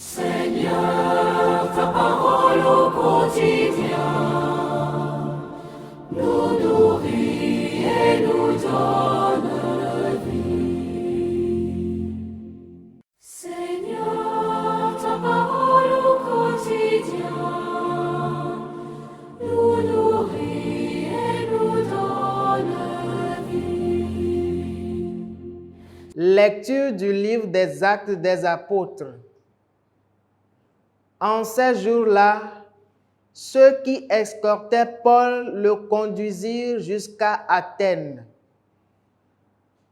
Seigneur, ta parole au quotidien nous nourrit et nous donne vie. Seigneur, ta parole au quotidien nous nourrit et nous donne vie. Lecture du livre des Actes des Apôtres. En ces jours-là, ceux qui escortaient Paul le conduisirent jusqu'à Athènes.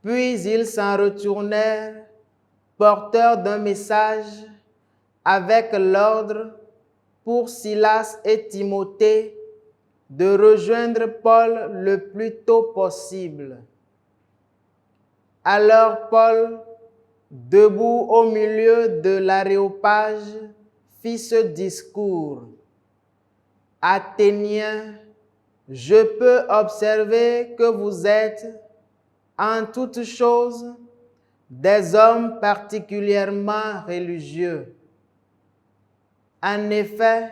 Puis ils s'en retournèrent, porteurs d'un message, avec l'ordre pour Silas et Timothée de rejoindre Paul le plus tôt possible. Alors Paul, debout au milieu de l'aréopage, fit ce discours. Athéniens, je peux observer que vous êtes, en toutes choses, des hommes particulièrement religieux. En effet,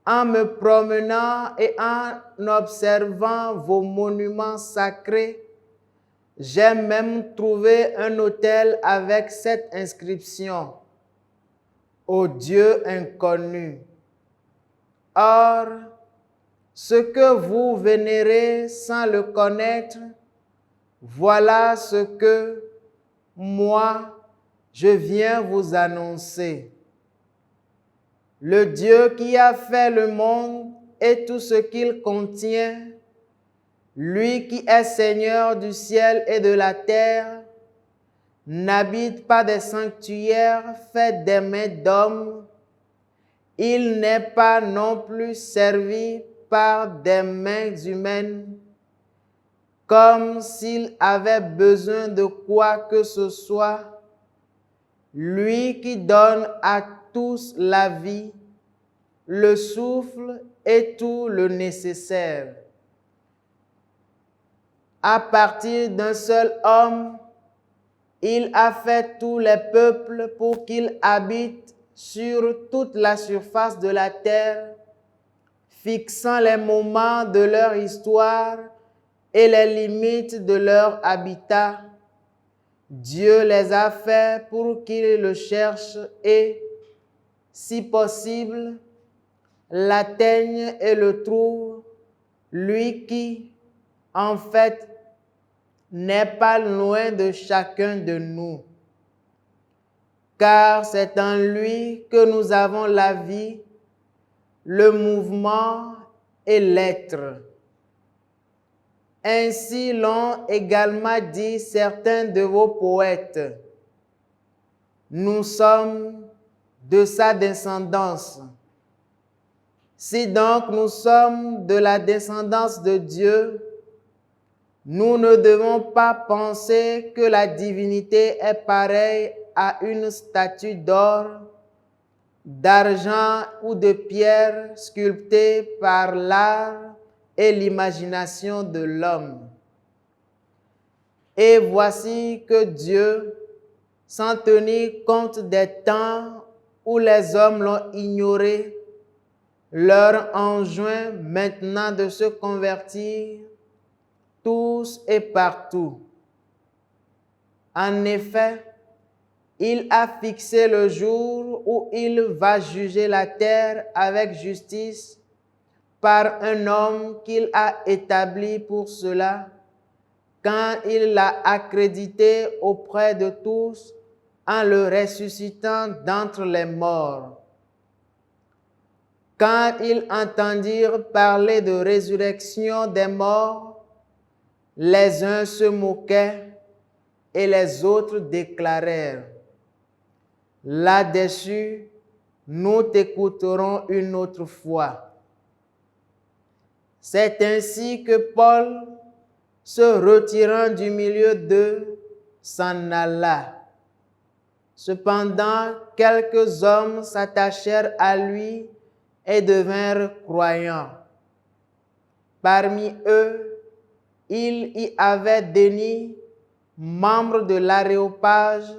en me promenant et en observant vos monuments sacrés, j'ai même trouvé un autel avec cette inscription: Au Dieu inconnu. Or, ce que vous vénérez sans le connaître, voilà ce que moi, je viens vous annoncer. Le Dieu qui a fait le monde et tout ce qu'il contient, lui qui est Seigneur du ciel et de la terre, n'habite pas des sanctuaires faits des mains d'hommes. Il n'est pas non plus servi par des mains humaines, comme s'il avait besoin de quoi que ce soit. Lui qui donne à tous la vie, le souffle et tout le nécessaire. À partir d'un seul homme, il a fait tous les peuples pour qu'ils habitent sur toute la surface de la terre, fixant les moments de leur histoire et les limites de leur habitat. Dieu les a faits pour qu'ils le cherchent et, si possible, l'atteignent et le trouvent, lui qui, en fait, n'est pas loin de chacun de nous. Car c'est en lui que nous avons la vie, le mouvement et l'être. Ainsi l'ont également dit certains de vos poètes. Nous sommes de sa descendance. Si donc nous sommes de la descendance de Dieu, nous ne devons pas penser que la divinité est pareille à une statue d'or, d'argent ou de pierre sculptée par l'art et l'imagination de l'homme. Et voici que Dieu, sans tenir compte des temps où les hommes l'ont ignoré, leur enjoint maintenant de se convertir tous et partout. En effet, il a fixé le jour où il va juger la terre avec justice par un homme qu'il a établi pour cela, quand il l'a accrédité auprès de tous en le ressuscitant d'entre les morts. Quand ils entendirent parler de résurrection des morts, les uns se moquaient et les autres déclarèrent: Là-dessus, nous t'écouterons une autre fois. C'est ainsi que Paul, se retirant du milieu d'eux, s'en alla. Cependant, quelques hommes s'attachèrent à lui et devinrent croyants. Parmi eux, il y avait Denis, membre de l'Aréopage,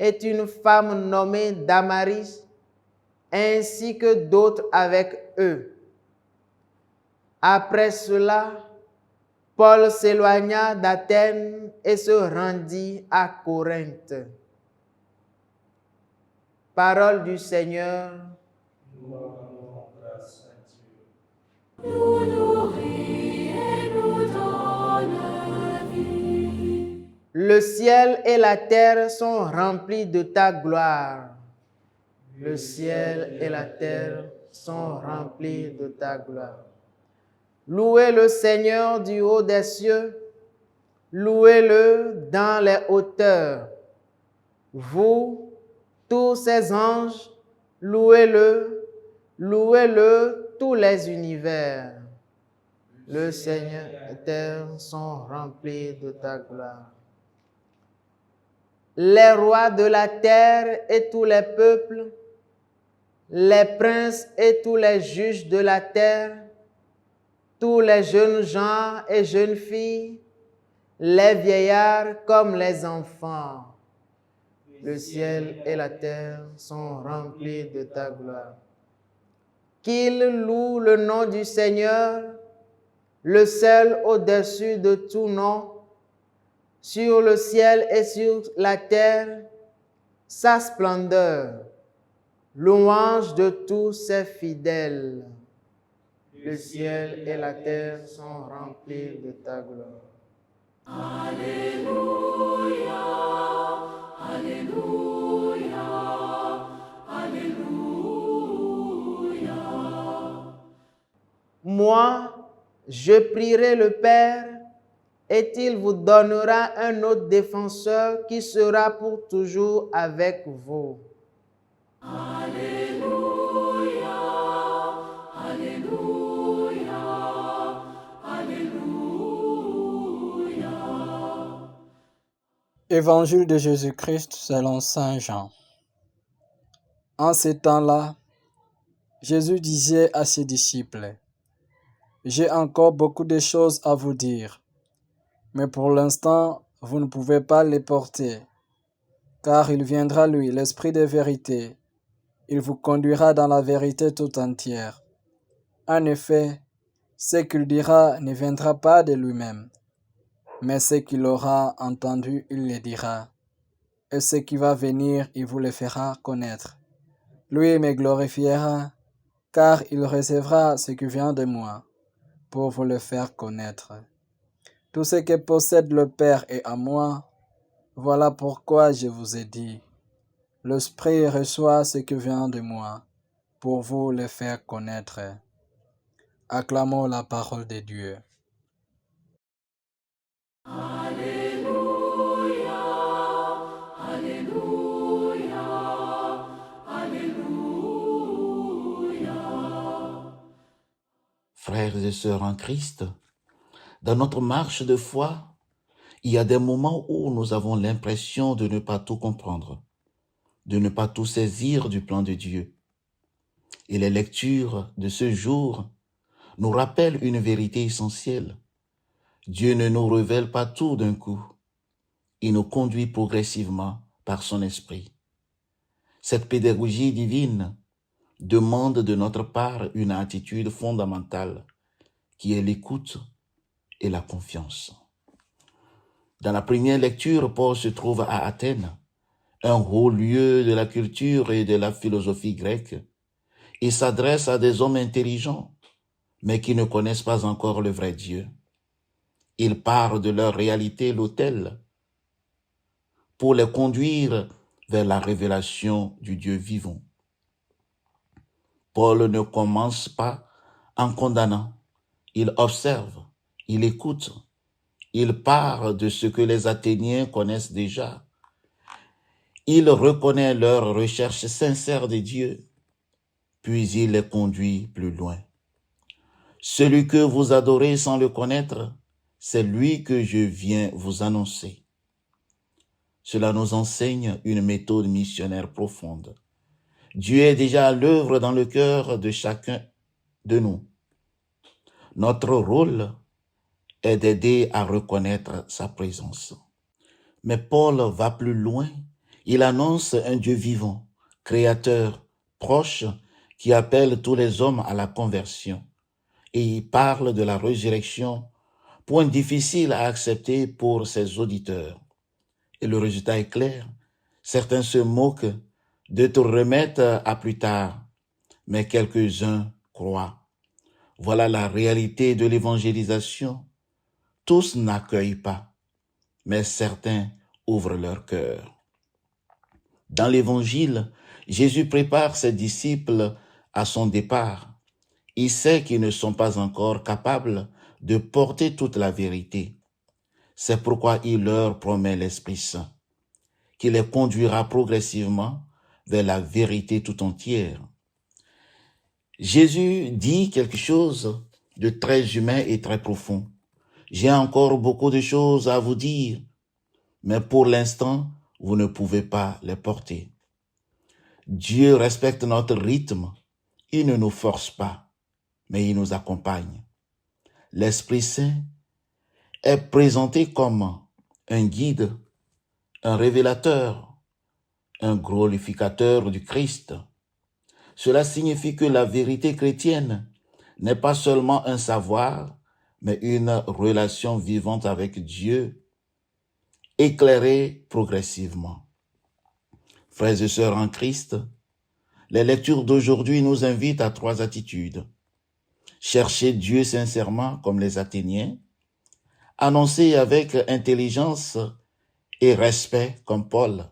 est une femme nommée Damaris, ainsi que d'autres avec eux. Après cela, Paul s'éloigna d'Athènes et se rendit à Corinthe. Parole du Seigneur. Nous rendons grâce à Dieu. Nous nourris et nous donne vie. Le ciel et la terre sont remplis de ta gloire. Le ciel et la terre sont remplis de ta gloire. Louez le Seigneur du haut des cieux, louez-le dans les hauteurs. Vous, tous ses anges, louez-le, louez-le tous les univers. Le Seigneur et la terre sont remplis de ta gloire. Les rois de la terre et tous les peuples, les princes et tous les juges de la terre, tous les jeunes gens et jeunes filles, les vieillards comme les enfants. Le ciel et la terre sont remplis de ta gloire. Qu'ils louent le nom du Seigneur, le seul au-dessus de tout nom, sur le ciel et sur la terre, sa splendeur, louange de tous ses fidèles. Le ciel et la terre sont remplis de ta gloire. Alléluia, Alléluia, Alléluia. Moi, je prierai le Père, et il vous donnera un autre défenseur qui sera pour toujours avec vous. Alléluia, Alléluia, Alléluia. Évangile de Jésus-Christ selon Saint Jean. En ces temps-là, Jésus disait à ses disciples, « J'ai encore beaucoup de choses à vous dire, mais pour l'instant, vous ne pouvez pas les porter, car il viendra lui, l'Esprit de vérité. Il vous conduira dans la vérité tout entière. En effet, ce qu'il dira ne viendra pas de lui-même, mais ce qu'il aura entendu, il le dira. Et ce qui va venir, il vous le fera connaître. Lui me glorifiera, car il recevra ce qui vient de moi, pour vous le faire connaître. Tout ce que possède le Père est à moi. Voilà pourquoi je vous ai dit, l'Esprit reçoit ce qui vient de moi, pour vous le faire connaître. Acclamons la parole de Dieu. Alléluia, Alléluia, Alléluia. Frères et sœurs en Christ, dans notre marche de foi, il y a des moments où nous avons l'impression de ne pas tout comprendre, de ne pas tout saisir du plan de Dieu. Et les lectures de ce jour nous rappellent une vérité essentielle. Dieu ne nous révèle pas tout d'un coup. Il nous conduit progressivement par son esprit. Cette pédagogie divine demande de notre part une attitude fondamentale qui est l'écoute et la confiance. Dans la première lecture, Paul se trouve à Athènes, un haut lieu de la culture et de la philosophie grecque. Il s'adresse à des hommes intelligents, mais qui ne connaissent pas encore le vrai Dieu. Il part de leur réalité l'autel pour les conduire vers la révélation du Dieu vivant. Paul ne commence pas en condamnant, il observe, il écoute, il part de ce que les Athéniens connaissent déjà. Il reconnaît leur recherche sincère de Dieu, puis il les conduit plus loin. Celui que vous adorez sans le connaître, c'est lui que je viens vous annoncer. Cela nous enseigne une méthode missionnaire profonde. Dieu est déjà à l'œuvre dans le cœur de chacun de nous. Notre rôle est d'aider à reconnaître sa présence. Mais Paul va plus loin. Il annonce un Dieu vivant, créateur, proche, qui appelle tous les hommes à la conversion. Et il parle de la résurrection, point difficile à accepter pour ses auditeurs. Et le résultat est clair. Certains se moquent, d'autres remettent à plus tard, mais quelques-uns croient. Voilà la réalité de l'évangélisation. Tous n'accueillent pas, mais certains ouvrent leur cœur. Dans l'évangile, Jésus prépare ses disciples à son départ. Il sait qu'ils ne sont pas encore capables de porter toute la vérité. C'est pourquoi il leur promet l'Esprit Saint, qui les conduira progressivement vers la vérité tout entière. Jésus dit quelque chose de très humain et très profond. J'ai encore beaucoup de choses à vous dire, mais pour l'instant, vous ne pouvez pas les porter. Dieu respecte notre rythme. Il ne nous force pas, mais il nous accompagne. L'Esprit Saint est présenté comme un guide, un révélateur, un glorificateur du Christ. Cela signifie que la vérité chrétienne n'est pas seulement un savoir, mais une relation vivante avec Dieu, éclairée progressivement. Frères et sœurs en Christ, les lectures d'aujourd'hui nous invitent à 3 attitudes. Chercher Dieu sincèrement comme les Athéniens, annoncer avec intelligence et respect comme Paul,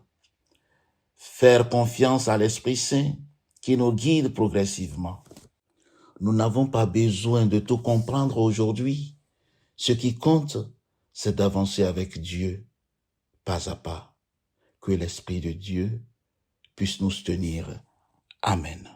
faire confiance à l'Esprit Saint qui nous guide progressivement. Nous n'avons pas besoin de tout comprendre aujourd'hui. Ce qui compte, c'est d'avancer avec Dieu, pas à pas. Que l'Esprit de Dieu puisse nous tenir. Amen.